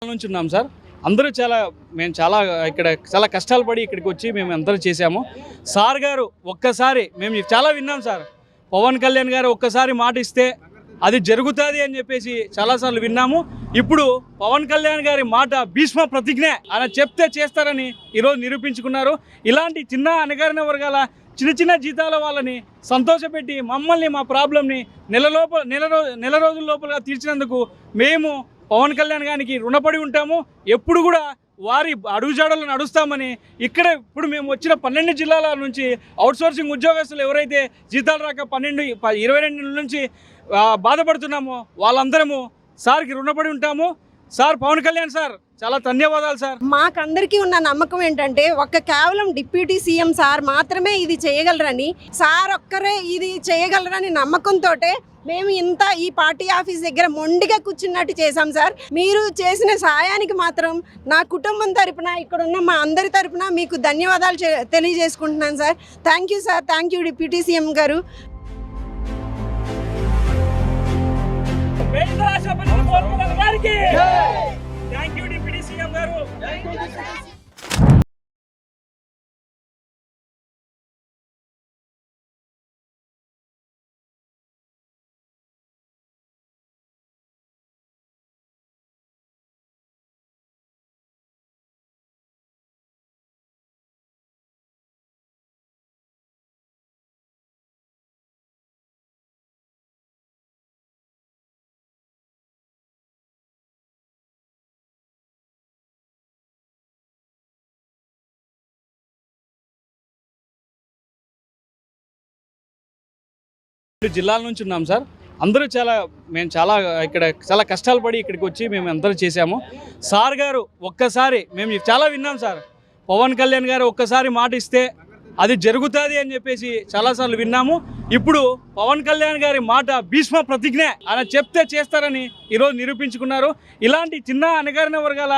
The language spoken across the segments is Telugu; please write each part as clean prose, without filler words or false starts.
నుంచి ఉన్నాం సార్. అందరూ మేము ఇక్కడ చాలా కష్టాలు పడి ఇక్కడికి వచ్చి మేము అందరూ చేశాము. సార్ గారు ఒక్కసారి మేము చాలా విన్నాం సార్. పవన్ కళ్యాణ్ గారు ఒక్కసారి మాట ఇస్తే అది జరుగుతుంది అని చెప్పేసి చాలాసార్లు విన్నాము. ఇప్పుడు పవన్ కళ్యాణ్ గారి మాట భీష్మ ప్రతిజ్ఞ ఆయన చెప్తే చేస్తారని ఈరోజు నిరూపించుకున్నారు. ఇలాంటి చిన్న అణగారిన వర్గాల చిన్న జీతాల వాళ్ళని సంతోషపెట్టి మమ్మల్ని మా ప్రాబ్లంని నెల రోజుల లోపల తీర్చినందుకు మేము పవన్ కళ్యాణ్ గారికి రుణపడి ఉంటాము. ఎప్పుడు కూడా వారి అడుగుజాడలు నడుస్తామని ఇప్పుడు మేము వచ్చిన 12 జిల్లాల నుంచి అవుట్సోర్సింగ్ ఉద్యోగస్తులు ఎవరైతే జీతాలు రాక 22 నుంచి బాధపడుతున్నామో వాళ్ళందరము సార్కి రుణపడి ఉంటాము. సార్ పవన్ కళ్యాణ్ సార్ చాలా ధన్యవాదాలు సార్. మాకందరికీ ఉన్న నమ్మకం ఏంటంటే కేవలం డిప్యూటీ సీఎం సార్ మాత్రమే ఇది చేయగలరని, సార్ ఒక్కరే ఇది చేయగలరని నమ్మకంతో మేము ఇంత ఈ పార్టీ ఆఫీస్ దగ్గర మొండిగా కూర్చున్నట్టు చేశాం సార్. మీరు చేసిన సహాయానికి మాత్రం నా కుటుంబం తరపున ఇక్కడ ఉన్న మా అందరి తరపున మీకు ధన్యవాదాలు తెలియజేసుకుంటున్నాను sir. Thank you sir. Thank you deputy CM గారు. జిల్లాల నుంచి ఉన్నాం సార్. అందరూ మేము ఇక్కడ చాలా కష్టాలు పడి ఇక్కడికి వచ్చి మేము అందరూ చేశాము. సార్ గారు ఒక్కసారి మేము చాలా విన్నాం సార్. పవన్ కళ్యాణ్ గారు ఒక్కసారి మాట ఇస్తే అది జరుగుతుంది అని చెప్పేసి చాలాసార్లు విన్నాము. ఇప్పుడు పవన్ కళ్యాణ్ గారి మాట భీష్మ ప్రతిజ్ఞ ఆయన చెప్తే చేస్తారని ఈరోజు నిరూపించుకున్నారు. ఇలాంటి చిన్న అణగారిన వర్గాల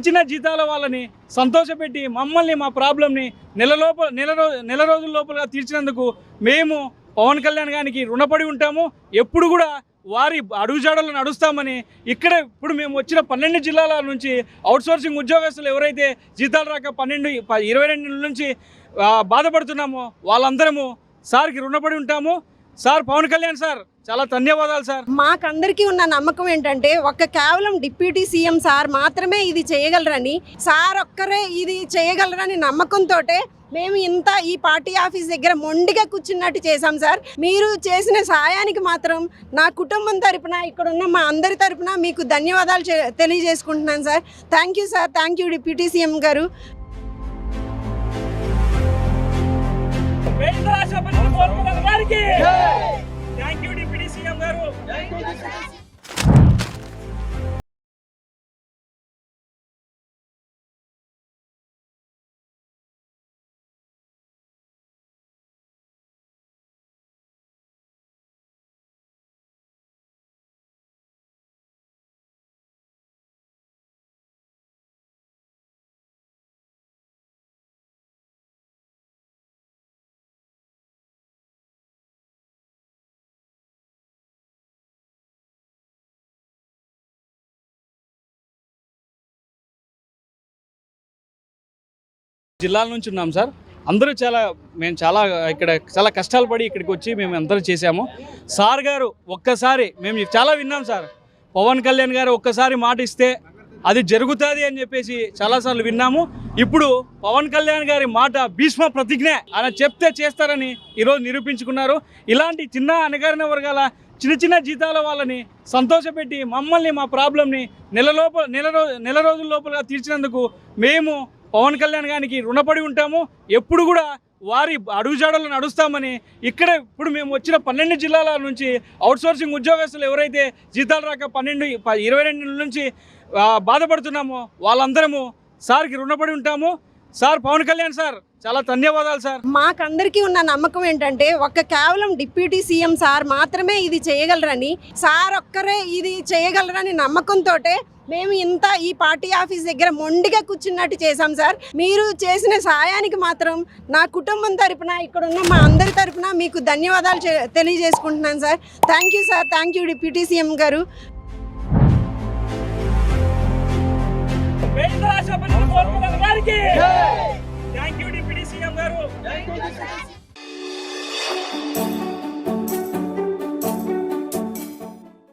చిన్న జీతాల వాళ్ళని సంతోషపెట్టి మమ్మల్ని మా ప్రాబ్లంని నెల రోజుల లోపల తీర్చినందుకు మేము పవన్ కళ్యాణ్ గారికి రుణపడి ఉంటాము. ఎప్పుడు కూడా వారి అడుగుజాడలు నడుస్తామని ఇప్పుడు మేము వచ్చిన 12 జిల్లాల నుంచి అవుట్సోర్సింగ్ ఉద్యోగస్తులు ఎవరైతే జీతాలు రాక 22 నుంచి బాధపడుతున్నామో వాళ్ళందరము సార్కి రుణపడి ఉంటాము. సార్ పవన్ కళ్యాణ్ సార్ చాలా ధన్యవాదాలు సార్. మాకందరికీ ఉన్న నమ్మకం ఏంటంటే కేవలం డిప్యూటీ సీఎం సార్ మాత్రమే ఇది చేయగలరని, సార్ ఒక్కరే ఇది చేయగలరని నమ్మకంతో మేము ఇంత ఈ పార్టీ ఆఫీస్ దగ్గర మొండిగా కూర్చున్నట్టు చేశాం సార్. మీరు చేసిన సహాయానికి మాత్రం నా కుటుంబం తరపున ఇక్కడ ఉన్న మా అందరి తరపున మీకు ధన్యవాదాలు తెలియజేసుకుంటున్నాను sir. Thank you sir. Thank you deputy CM గారు. జిల్లాల నుంచి ఉన్నాం సార్. అందరూ మేము ఇక్కడ చాలా కష్టాలు పడి ఇక్కడికి వచ్చి మేము అందరూ చేశాము. సార్ గారు ఒక్కసారి మేము చాలా విన్నాం సార్. పవన్ కళ్యాణ్ గారు ఒక్కసారి మాట ఇస్తే అది జరుగుతుంది అని చెప్పేసి చాలాసార్లు విన్నాము. ఇప్పుడు పవన్ కళ్యాణ్ గారి మాట భీష్మ ప్రతిజ్ఞ ఆయన చెప్తే చేస్తారని ఈరోజు నిరూపించుకున్నారు. ఇలాంటి చిన్న అణగారిన వర్గాల చిన్న జీతాల వాళ్ళని సంతోషపెట్టి మమ్మల్ని మా ప్రాబ్లంని నెల రోజుల లోపల తీర్చినందుకు మేము పవన్ కళ్యాణ్ గారికి రుణపడి ఉంటాము. ఎప్పుడు కూడా వారి అడుగుజాడలు నడుస్తామని ఇప్పుడు మేము వచ్చిన 12 జిల్లాల నుంచి అవుట్సోర్సింగ్ ఉద్యోగస్తులు ఎవరైతే జీతాలు రాక 22 నుంచి బాధపడుతున్నామో వాళ్ళందరము సార్కి రుణపడి ఉంటాము. సార్ పవన్ కళ్యాణ్ సార్ చాలా ధన్యవాదాలు సార్. మాకందరికీ ఉన్న నమ్మకం ఏంటంటే కేవలం డిప్యూటీ సీఎం సార్ మాత్రమే ఇది చేయగలరని, సార్ ఒక్కరే ఇది చేయగలరని నమ్మకంతో మేము ఇంత ఈ పార్టీ ఆఫీస్ దగ్గర మొండిగా కూర్చున్నట్టు చేశాం సార్. మీరు చేసిన సహాయానికి మాత్రం నా కుటుంబం తరపున ఇక్కడ ఉన్న మా అందరి తరపున మీకు ధన్యవాదాలు తెలియజేసుకుంటున్నాను sir. Thank you sir. Thank you deputy CM గారు. కేంద్ర రాష్ట్రపతి పవన్ కళ్యాణ్ గారికి థ్యాంక్ యూ డిప్యూటీ సీఎం గారు.